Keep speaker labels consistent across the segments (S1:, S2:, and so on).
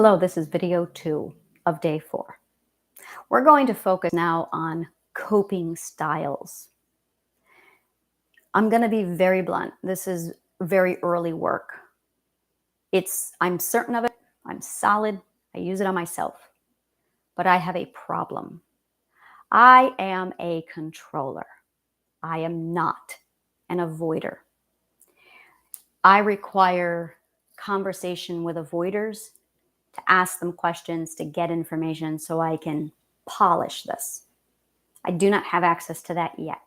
S1: Hello, this is video 2 of day 4. We're going to focus now on coping styles. I'm going to be very blunt. This is very early work. I'm certain of it. I'm solid. I use it on myself. But I have a problem. I am a controller. I am not an avoider. I require conversation with avoiders to ask them questions, to get information so I can polish this. I do not have access to that yet.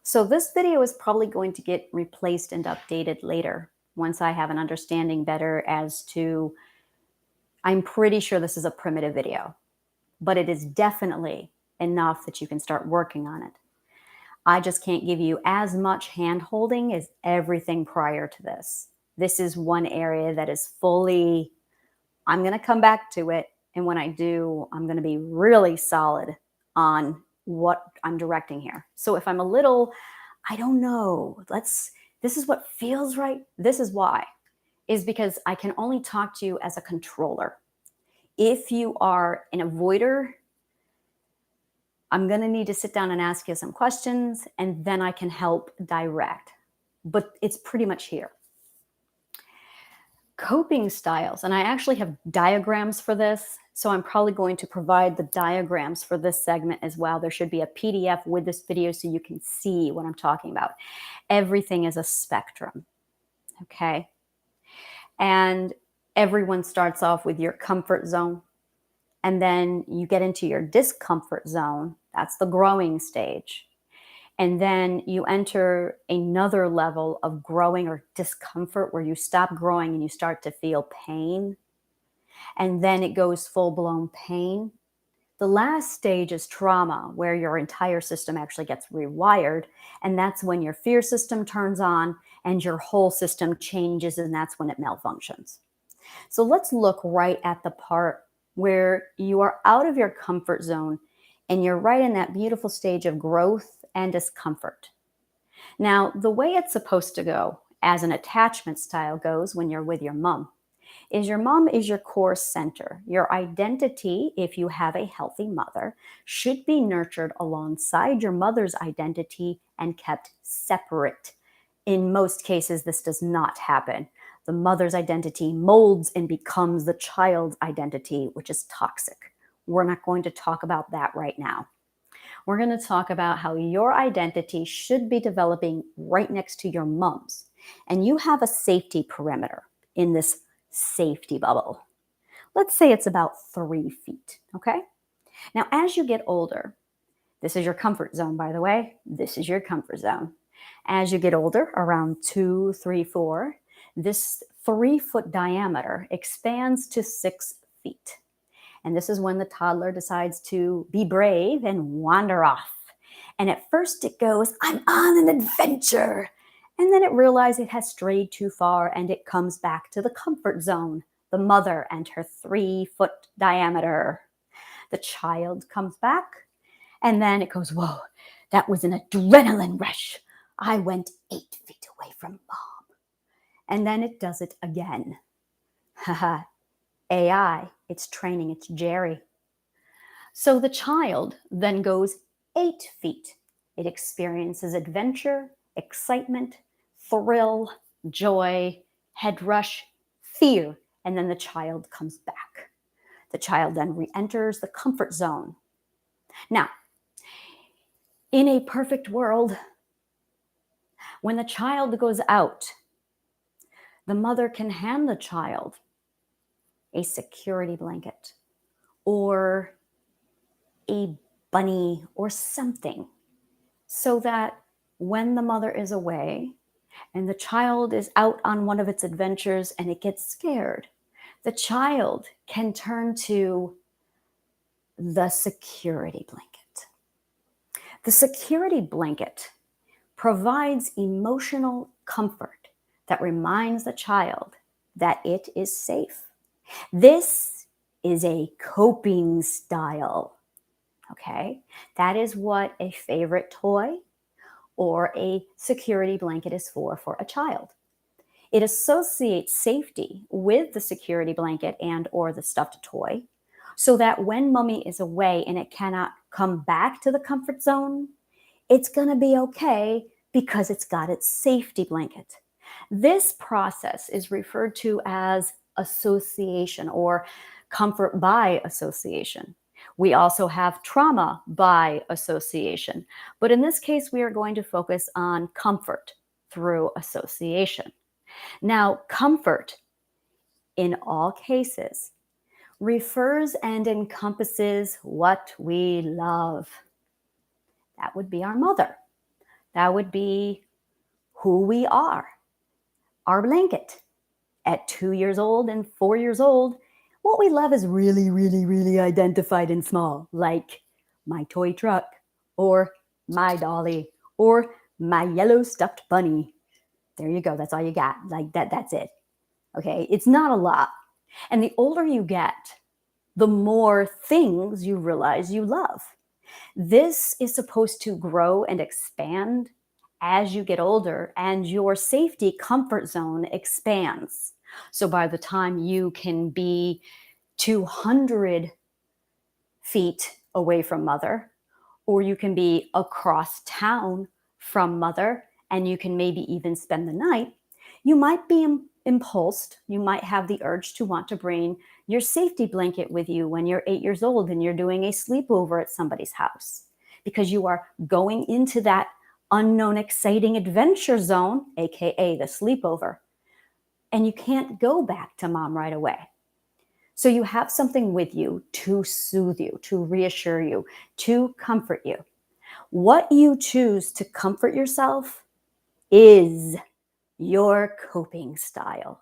S1: So this video is probably going to get replaced and updated later once I have an understanding better as to, I'm pretty sure this is a primitive video, but it is definitely enough that you can start working on it. I just can't give you as much hand-holding as everything prior to this. This is one area that is fully, I'm going to come back to it. And when I do, I'm going to be really solid on what I'm directing here. So if I'm a little, I don't know, this is what feels right. This is why, is because I can only talk to you as a controller. If you are an avoider, I'm going to need to sit down and ask you some questions, and then I can help direct. But it's pretty much here. Coping styles, and I actually have diagrams for this, so I'm probably going to provide the diagrams for this segment as well. There should be a PDF with this video so you can see what I'm talking about. Everything is a spectrum, okay? And everyone starts off with your comfort zone, and then you get into your discomfort zone. That's the growing stage. And then you enter another level of growing or discomfort where you stop growing and you start to feel pain. And then it goes full-blown pain. The last stage is trauma, where your entire system actually gets rewired. And that's when your fear system turns on and your whole system changes, and that's when it malfunctions. So let's look right at the part where you are out of your comfort zone and you're right in that beautiful stage of growth and discomfort. Now, the way it's supposed to go, as an attachment style goes when you're with your mom is your core center. Your identity, if you have a healthy mother, should be nurtured alongside your mother's identity and kept separate. In most cases, this does not happen. The mother's identity molds and becomes the child's identity, which is toxic. We're not going to talk about that right now. We're going to talk about how your identity should be developing right next to your mom's. And you have a safety perimeter in this safety bubble. Let's say it's about 3 feet, okay? Now, as you get older, this is your comfort zone, by the way. This is your comfort zone. As you get older, around 2, 3, 4, this 3-foot diameter expands to 6 feet. And this is when the toddler decides to be brave and wander off. And at first it goes, I'm on an adventure. And then it realizes it has strayed too far and it comes back to the comfort zone, the mother and her 3-foot diameter. The child comes back and then it goes, whoa, that was an adrenaline rush. I went 8 feet away from mom. And then it does it again. Haha. AI, it's training, it's Jerry. So the child then goes 8 feet. It experiences adventure, excitement, thrill, joy, head rush, fear, and then the child comes back. The child then re-enters the comfort zone. Now, in a perfect world, when the child goes out, the mother can hand the child a security blanket or a bunny or something, so that when the mother is away and the child is out on one of its adventures and it gets scared, the child can turn to the security blanket. The security blanket provides emotional comfort that reminds the child that it is safe. This is a coping style, okay? That is what a favorite toy or a security blanket is for a child. It associates safety with the security blanket and or the stuffed toy so that when mommy is away and it cannot come back to the comfort zone, it's going to be okay because it's got its safety blanket. This process is referred to as association or comfort by association. We also have trauma by association, but in this case, we are going to focus on comfort through association. Now, comfort in all cases refers and encompasses what we love. That would be our mother. That would be who we are, our blanket. At 2 years old and 4 years old, what we love is really, really, really identified and small, like my toy truck, or my dolly, or my yellow stuffed bunny. There you go. That's all you got. Like that's it. Okay. It's not a lot. And the older you get, the more things you realize you love. This is supposed to grow and expand as you get older, and your safety comfort zone expands. So by the time you can be 200 feet away from mother, or you can be across town from mother, and you can maybe even spend the night, you might be impulsed. You might have the urge to want to bring your safety blanket with you when you're 8 years old and you're doing a sleepover at somebody's house, because you are going into that unknown, exciting adventure zone, aka the sleepover, and you can't go back to mom right away. So you have something with you to soothe you, to reassure you, to comfort you. What you choose to comfort yourself is your coping style.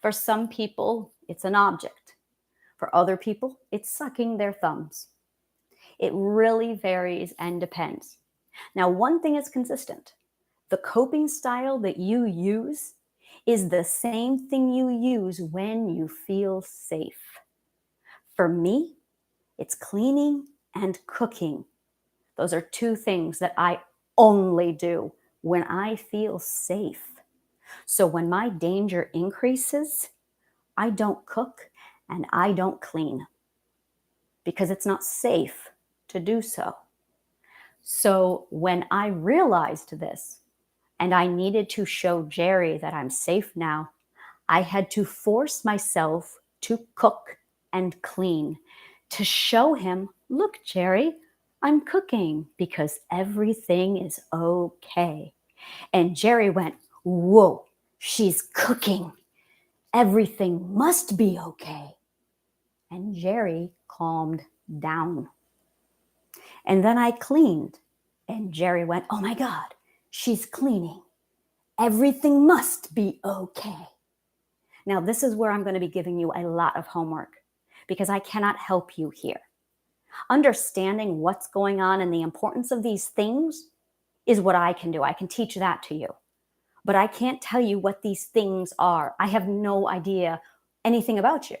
S1: For some people, it's an object. For other people, it's sucking their thumbs. It really varies and depends. Now, one thing is consistent. The coping style that you use is the same thing you use when you feel safe. For me, it's cleaning and cooking. Those are two things that I only do when I feel safe. So when my danger increases, I don't cook and I don't clean because it's not safe to do so. So when I realized this and I needed to show Jerry that I'm safe now, I had to force myself to cook and clean to show him, look, Jerry, I'm cooking because everything is okay. And Jerry went, whoa, she's cooking. Everything must be okay. And Jerry calmed down. And then I cleaned. And Jerry went, oh my God, she's cleaning. Everything must be okay. Now, this is where I'm going to be giving you a lot of homework because I cannot help you here. Understanding what's going on and the importance of these things is what I can do. I can teach that to you. But I can't tell you what these things are. I have no idea anything about you.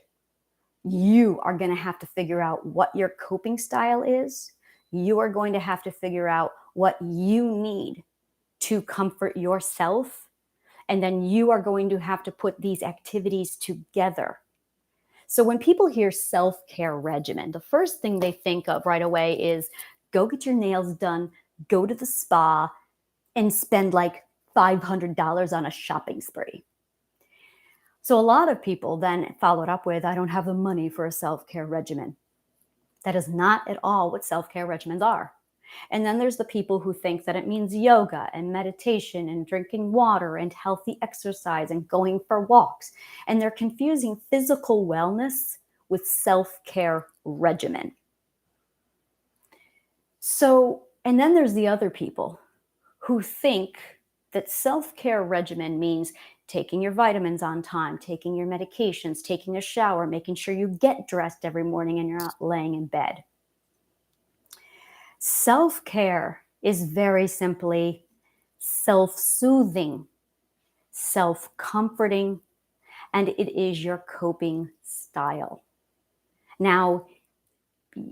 S1: You are going to have to figure out what your coping style is. You are going to have to figure out what you need to comfort yourself. And then you are going to have to put these activities together. So when people hear self-care regimen, the first thing they think of right away is go get your nails done, go to the spa, and spend like $500 on a shopping spree. So a lot of people then follow it up with, I don't have the money for a self-care regimen. That is not at all what self-care regimens are. And then there's the people who think that it means yoga and meditation and drinking water and healthy exercise and going for walks. And they're confusing physical wellness with self-care regimen. So, and then there's the other people who think that self-care regimen means taking your vitamins on time, taking your medications, taking a shower, making sure you get dressed every morning and you're not laying in bed. Self-care is very simply self-soothing, self-comforting, and it is your coping style. Now,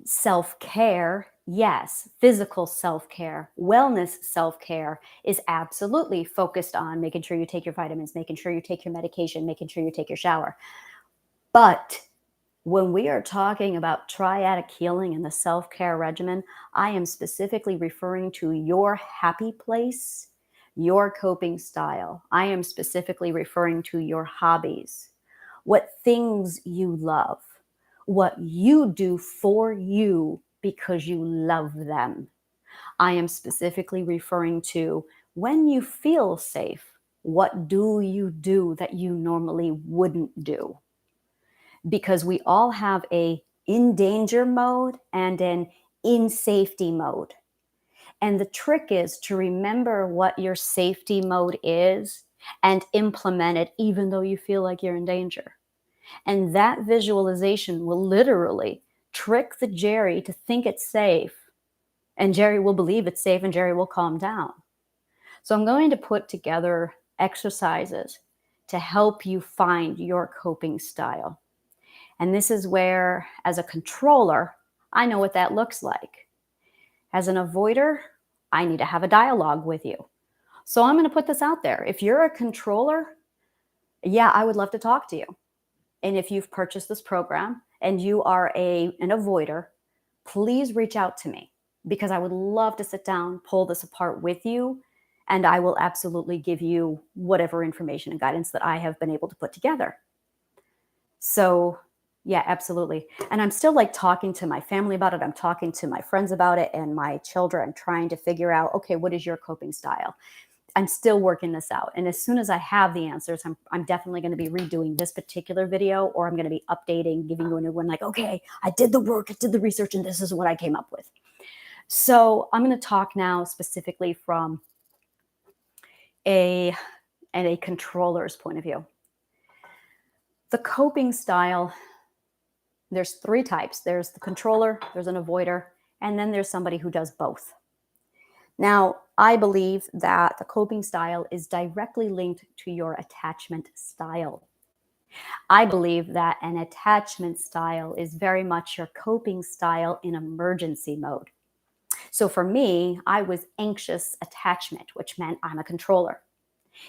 S1: self-care yes, physical self-care, wellness self-care is absolutely focused on making sure you take your vitamins, making sure you take your medication, making sure you take your shower. But when we are talking about triadic healing and the self-care regimen, I am specifically referring to your happy place, your coping style. I am specifically referring to your hobbies, what things you love, what you do for you because you love them. I am specifically referring to when you feel safe, what do you do that you normally wouldn't do? Because we all have a in danger mode and an in safety mode. And the trick is to remember what your safety mode is and implement it even though you feel like you're in danger. And that visualization will literally trick the Jerry to think it's safe. And Jerry will believe it's safe and Jerry will calm down. So I'm going to put together exercises to help you find your coping style. And this is where, as a controller, I know what that looks like. As an avoider, I need to have a dialogue with you. So I'm going to put this out there. If you're a controller, yeah, I would love to talk to you. And if you've purchased this program and you are an avoider, please reach out to me because I would love to sit down, pull this apart with you, and I will absolutely give you whatever information and guidance that I have been able to put together. So yeah, absolutely. And I'm still like talking to my family about it. I'm talking to my friends about it and my children, trying to figure out, okay, what is your coping style? I'm still working this out. And as soon as I have the answers, I'm definitely going to be redoing this particular video, or I'm going to be updating, giving you a new one like, okay, I did the work, I did the research, and this is what I came up with. So I'm going to talk now specifically from a controller's point of view. The coping style, there's three types. There's the controller, there's an avoider, and then there's somebody who does both. Now, I believe that the coping style is directly linked to your attachment style. I believe that an attachment style is very much your coping style in emergency mode. So for me, I was anxious attachment, which meant I'm a controller.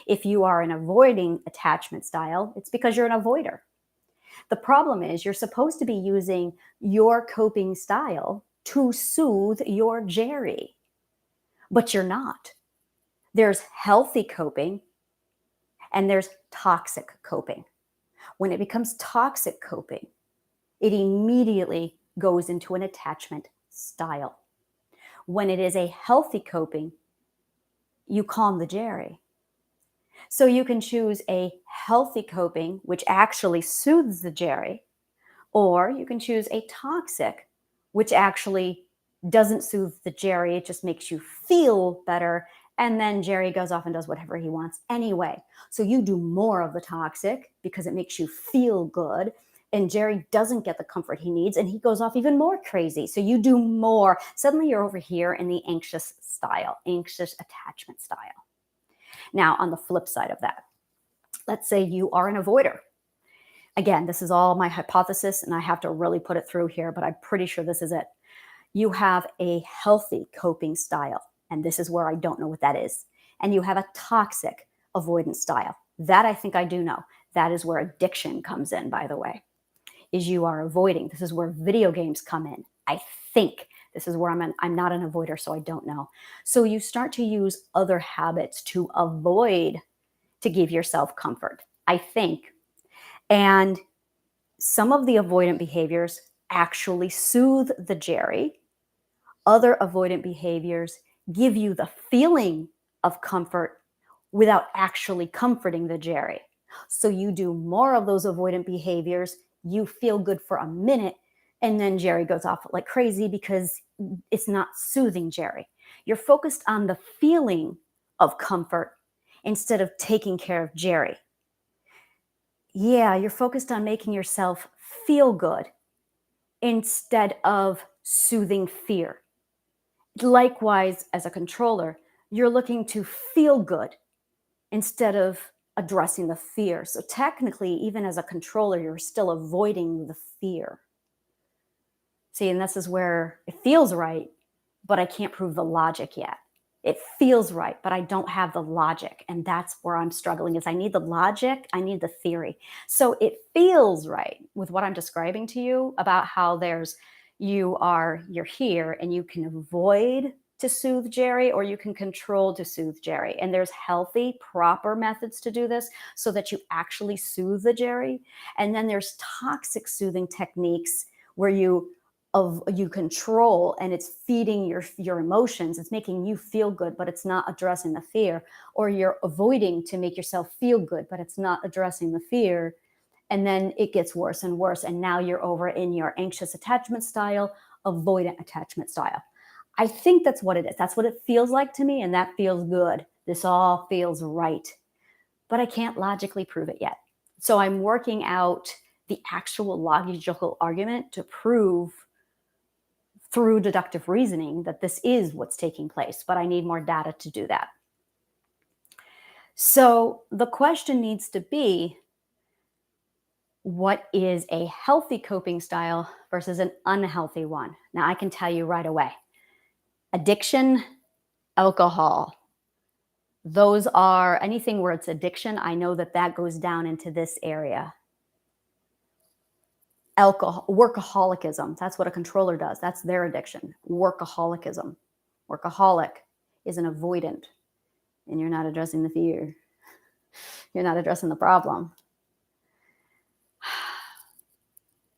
S1: If you are an avoiding attachment style, it's because you're an avoider. The problem is you're supposed to be using your coping style to soothe your Jerry, but you're not. There's healthy coping and there's toxic coping. When it becomes toxic coping, it immediately goes into an attachment style. When it is a healthy coping, you calm the Jerry. So you can choose a healthy coping, which actually soothes the Jerry, or you can choose a toxic, which actually doesn't soothe the Jerry. It just makes you feel better. And then Jerry goes off and does whatever he wants anyway. So you do more of the toxic because it makes you feel good. And Jerry doesn't get the comfort he needs and he goes off even more crazy. So you do more. Suddenly you're over here in the anxious style, anxious attachment style. Now, on the flip side of that, let's say you are an avoider. Again, this is all my hypothesis and I have to really put it through here, but I'm pretty sure this is it. You have a healthy coping style, and this is where I don't know what that is. And you have a toxic avoidance style. That I think I do know. That is where addiction comes in, by the way, is you are avoiding. This is where video games come in. I think this is where I'm not an avoider, so I don't know. So you start to use other habits to avoid, to give yourself comfort, I think. And some of the avoidant behaviors actually soothe the Jerry. Other avoidant behaviors give you the feeling of comfort without actually comforting the Jerry. So you do more of those avoidant behaviors, you feel good for a minute, and then Jerry goes off like crazy because it's not soothing Jerry. You're focused on the feeling of comfort instead of taking care of Jerry. Yeah, you're focused on making yourself feel good instead of soothing fear. Likewise, as a controller, you're looking to feel good instead of addressing the fear. So technically, even as a controller, you're still avoiding the fear. See, and this is where it feels right, but I can't prove the logic yet. It feels right, but I don't have the logic. And that's where I'm struggling is I need the logic, I need the theory. So it feels right with what I'm describing to you about how you're here and you can avoid to soothe Jerry or you can control to soothe Jerry. And there's healthy, proper methods to do this so that you actually soothe the Jerry. And then there's toxic soothing techniques where you control and it's feeding your emotions. It's making you feel good, but it's not addressing the fear. Or you're avoiding to make yourself feel good, but it's not addressing the fear. And then it gets worse and worse. And now you're over in your anxious attachment style, avoidant attachment style. I think that's what it is. That's what it feels like to me. And that feels good. This all feels right. But I can't logically prove it yet. So I'm working out the actual logical argument to prove through deductive reasoning that this is what's taking place, but I need more data to do that. So the question needs to be, what is a healthy coping style versus an unhealthy one? Now I can tell you right away. Addiction, alcohol. Those are anything where it's addiction. I know that goes down into this area. Alcohol, workaholicism. That's what a controller does. That's their addiction. Workaholicism. Workaholic is an avoidant, and you're not addressing the fear. You're not addressing the problem.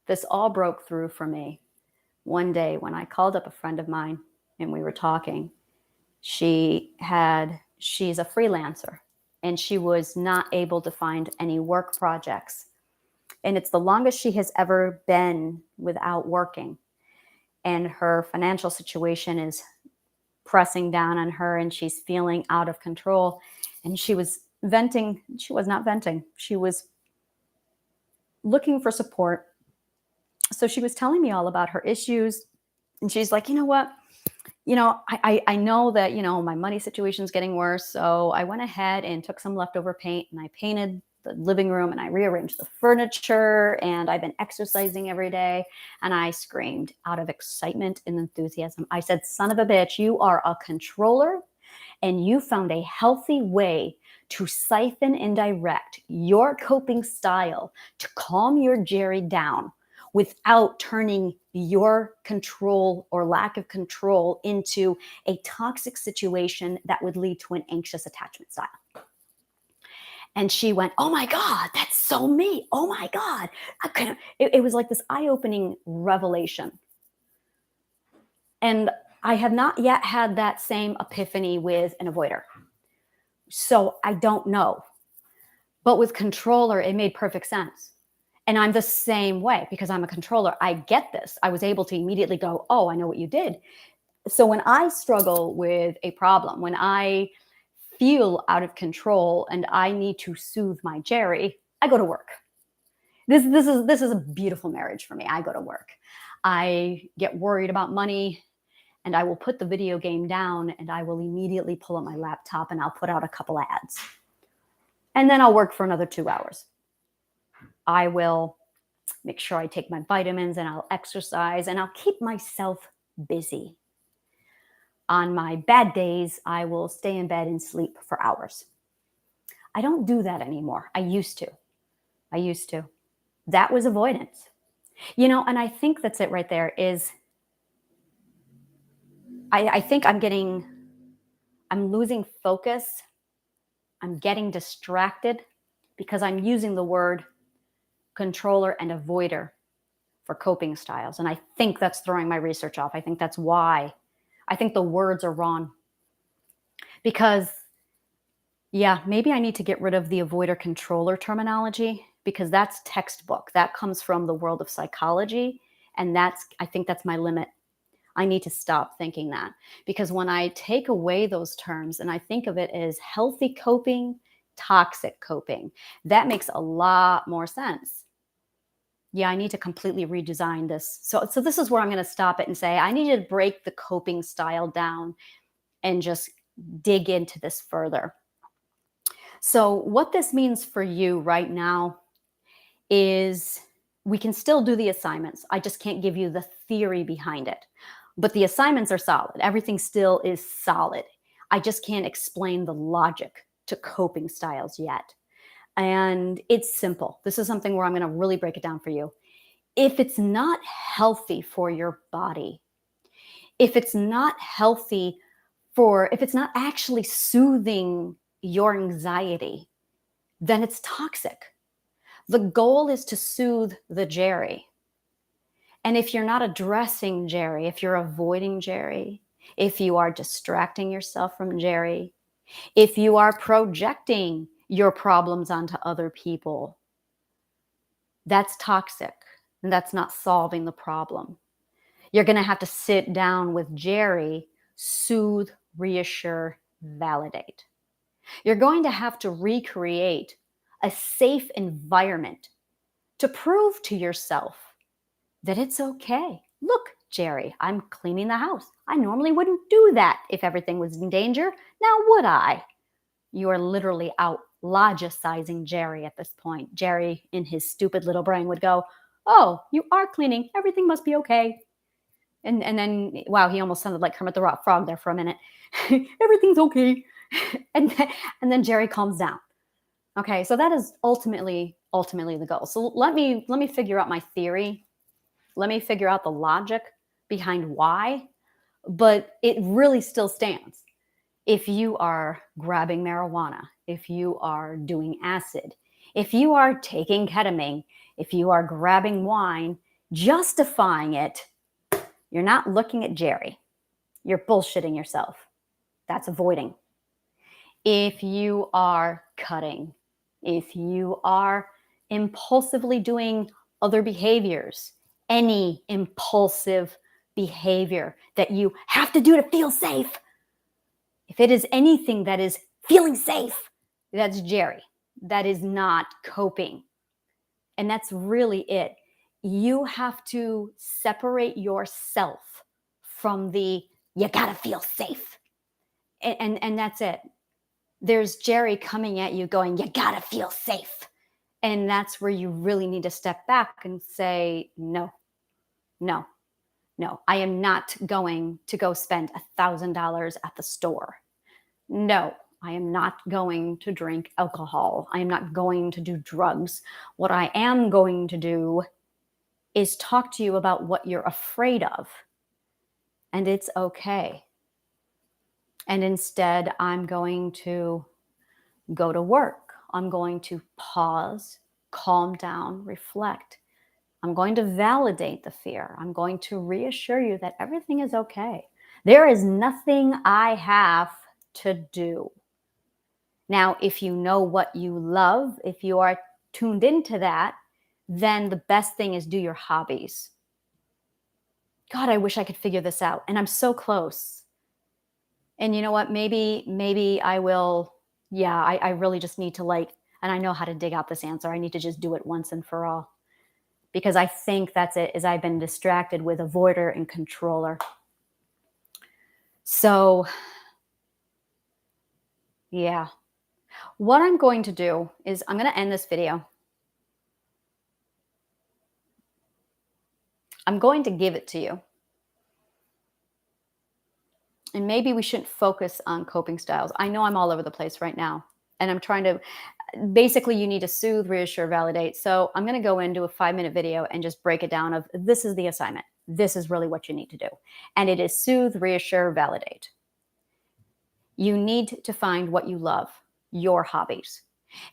S1: This all broke through for me one day when I called up a friend of mine and we were talking. She's a freelancer and she was not able to find any work projects. And it's the longest she has ever been without working. And her financial situation is pressing down on her and she's feeling out of control. And she was venting. She was not venting. She was looking for support. So she was telling me all about her issues. And she's like, you know what? I know that, my money situation is getting worse. So I went ahead and took some leftover paint and I painted the living room and I rearranged the furniture and I've been exercising every day. And I screamed out of excitement and enthusiasm. I said, son of a bitch, you are a controller and you found a healthy way to siphon and direct your coping style to calm your Jerry down without turning your control or lack of control into a toxic situation that would lead to an anxious attachment style. And she went, oh my God, that's so me. Oh my God. It was like this eye-opening revelation. And I have not yet had that same epiphany with an avoider. So I don't know. But with controller, it made perfect sense. And I'm the same way because I'm a controller. I get this. I was able to immediately go, oh, I know what you did. So when I struggle with a problem, when I feel out of control and I need to soothe my Jerry, I go to work. This is a beautiful marriage for me. I go to work. I get worried about money and I will put the video game down and I will immediately pull up my laptop and I'll put out a couple ads. And then I'll work for another 2 hours. I will make sure I take my vitamins and I'll exercise and I'll keep myself busy. On my bad days, I will stay in bed and sleep for hours. I don't do that anymore. I used to. That was avoidance. And I think that's it right there is I think I'm losing focus. I'm getting distracted because I'm using the word controller and avoider for coping styles. And I think that's throwing my research off. I think that's why. I think the words are wrong. Because, maybe I need to get rid of the avoider controller terminology because that's textbook. That comes from the world of psychology. And I think that's my limit. I need to stop thinking that. Because when I take away those terms and I think of it as healthy coping, toxic coping, that makes a lot more sense. I need to completely redesign this. So this is where I'm going to stop it and say, I need to break the coping style down and just dig into this further. So what this means for you right now is we can still do the assignments. I just can't give you the theory behind it. But the assignments are solid. Everything still is solid. I just can't explain the logic to coping styles yet. And it's simple. This is something where I'm going to really break it down for you. If it's not healthy for your body, if it's not healthy if it's not actually soothing your anxiety, then it's toxic. The goal is to soothe the Jerry. And if you're not addressing Jerry, if you're avoiding Jerry, if you are distracting yourself from Jerry, if you are projecting your problems onto other people, that's toxic and that's not solving the problem. You're going to have to sit down with Jerry, soothe, reassure, validate. You're going to have to recreate a safe environment to prove to yourself that it's okay. Look, Jerry, I'm cleaning the house. I normally wouldn't do that if everything was in danger. Now, would I? You are literally out logicizing Jerry at this point. Jerry, in his stupid little brain, would go, oh, you are cleaning. Everything must be okay. And then, wow, he almost sounded like Kermit the Frog there for a minute. Everything's okay. and then Jerry calms down. Okay, so that is ultimately the goal. So let me figure out my theory. Let me figure out the logic behind why, but it really still stands. If you are grabbing marijuana, if you are doing acid, if you are taking ketamine, if you are grabbing wine, justifying it, you're not looking at Jerry. You're bullshitting yourself. That's avoiding. If you are cutting, if you are impulsively doing other behaviors, any impulsive behavior that you have to do to feel safe, if it is anything that is feeling safe, that's Jerry. That is not coping. And that's really it. You have to separate yourself from the, you gotta feel safe. And that's it. There's Jerry coming at you going, you gotta feel safe. And that's where you really need to step back and say, no, no, no, I am not going to go spend $1,000 at the store. No, I am not going to drink alcohol. I am not going to do drugs. What I am going to do is talk to you about what you're afraid of. And it's okay. And instead, I'm going to go to work. I'm going to pause, calm down, reflect. I'm going to validate the fear. I'm going to reassure you that everything is okay. There is nothing I have to do. Now, if you know what you love, if you are tuned into that, then the best thing is do your hobbies. God, I wish I could figure this out. And I'm so close. And you know what? Maybe I will. Yeah, I really just need to and I know how to dig out this answer. I need to just do it once and for all. Because I think that's it, is I've been distracted with avoider and controller. So, yeah. What I'm going to do is I'm going to end this video. I'm going to give it to you. And maybe we shouldn't focus on coping styles. I know I'm all over the place right now. And I'm trying to, basically you need to soothe, reassure, validate. So I'm going to go into a 5-minute video and just break it down of this is the assignment. This is really what you need to do. And it is soothe, reassure, validate. You need to find what you love, your hobbies.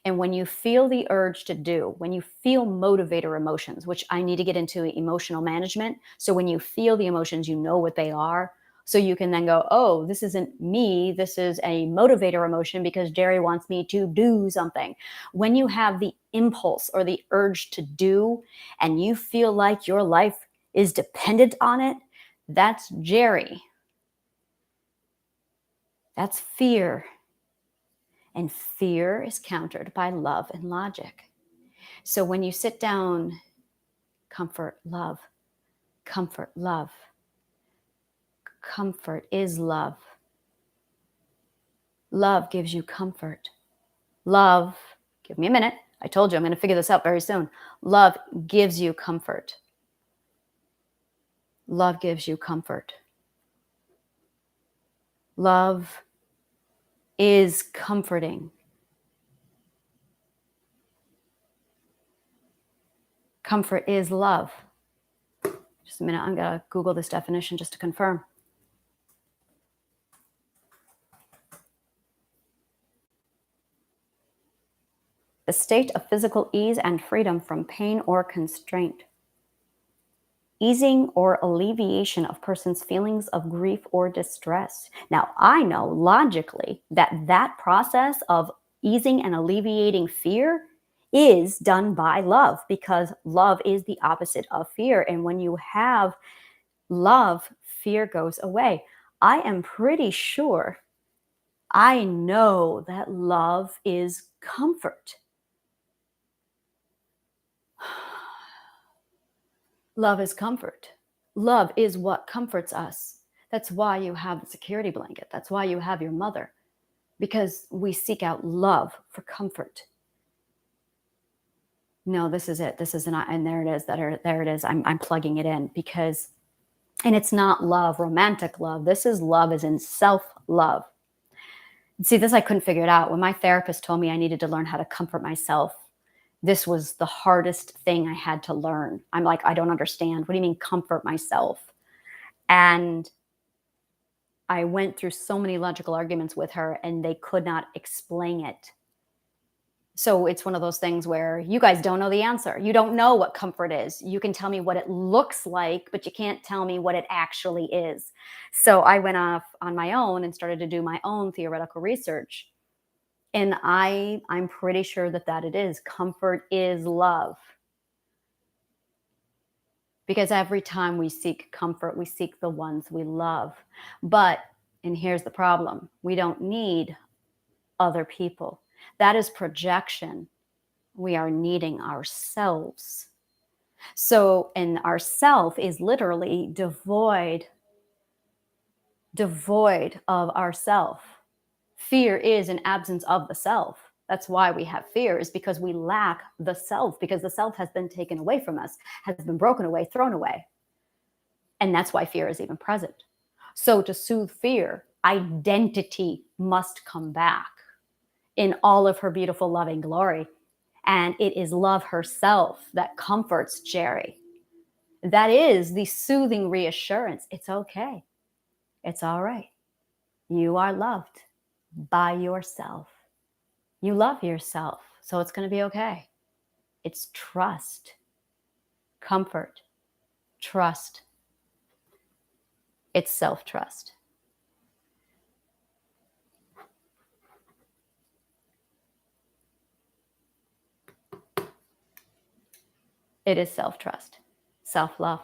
S1: And when you feel the urge to do, when you feel motivator emotions, which I need to get into emotional management. So when you feel the emotions, you know what they are. So you can then go, oh, this isn't me. This is a motivator emotion because Jerry wants me to do something. When you have the impulse or the urge to do, and you feel like your life is dependent on it, that's Jerry. That's fear. And fear is countered by love and logic. So when you sit down, comfort, love, comfort, love. Comfort is love. Love gives you comfort. Love, give me a minute. I told you I'm going to figure this out very soon. Love gives you comfort. Love gives you comfort. Love is comforting. Comfort is love. Just a minute, I'm going to Google this definition just to confirm. The state of physical ease and freedom from pain or constraint. Easing or alleviation of person's feelings of grief or distress. Now, I know logically that process of easing and alleviating fear is done by love, because love is the opposite of fear. And when you have love, fear goes away. I am pretty sure I know that love is comfort. Love is comfort. Love is what comforts us. That's why you have the security blanket. That's why you have your mother, because we seek out love for comfort. No, this is it. This is not, and there it is. There it is. I'm plugging it in because, and it's not love, romantic love. This is love as in self-love. See, this I couldn't figure it out. When my therapist told me I needed to learn how to comfort myself, this was the hardest thing I had to learn. I'm like, I don't understand. What do you mean comfort myself? And I went through so many logical arguments with her and they could not explain it. So it's one of those things where you guys don't know the answer. You don't know what comfort is. You can tell me what it looks like, but you can't tell me what it actually is. So I went off on my own and started to do my own theoretical research. And I'm pretty sure that it is. Comfort is love. Because every time we seek comfort, we seek the ones we love. But, and here's the problem, we don't need other people. That is projection. We are needing ourselves. So, and ourself is literally devoid of ourself. Fear is an absence of the self. That's why we have fear, is because we lack the self, because the self has been taken away from us, has been broken away, thrown away. And that's why fear is even present. So to soothe fear, identity must come back in all of her beautiful, loving glory. And it is love herself that comforts Jerry. That is the soothing reassurance. It's okay. It's all right. You are loved by yourself. You love yourself, so it's going to be okay. It's trust, comfort, trust. It's self-trust. It is self-trust, self-love.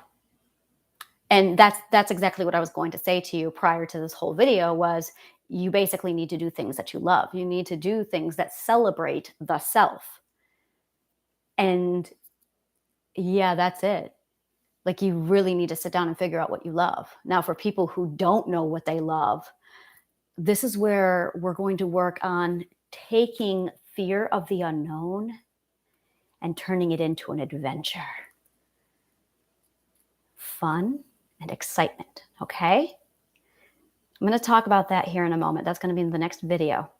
S1: And that's exactly what I was going to say to you prior to this whole video was, you basically need to do things that you love. You need to do things that celebrate the self. And yeah, that's it. Like, you really need to sit down and figure out what you love. Now, for people who don't know what they love, this is where we're going to work on taking fear of the unknown and turning it into an adventure. Fun and excitement, okay? I'm going to talk about that here in a moment. That's going to be in the next video.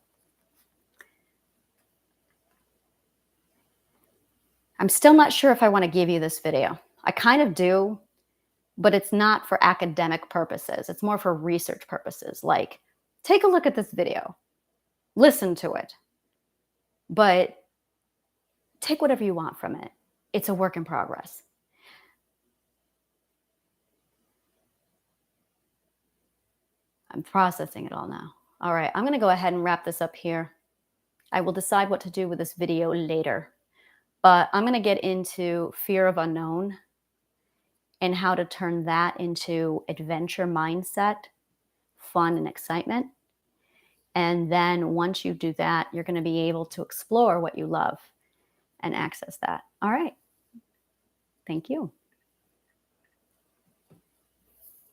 S1: I'm still not sure if I want to give you this video. I kind of do, but it's not for academic purposes. It's more for research purposes. Like, take a look at this video, listen to it, but take whatever you want from it. It's a work in progress. I'm processing it all now. All right, I'm going to go ahead and wrap this up here. I will decide what to do with this video later, but I'm going to get into fear of unknown and how to turn that into adventure mindset, fun and excitement. And then once you do that, you're going to be able to explore what you love and access that. All right. Thank you.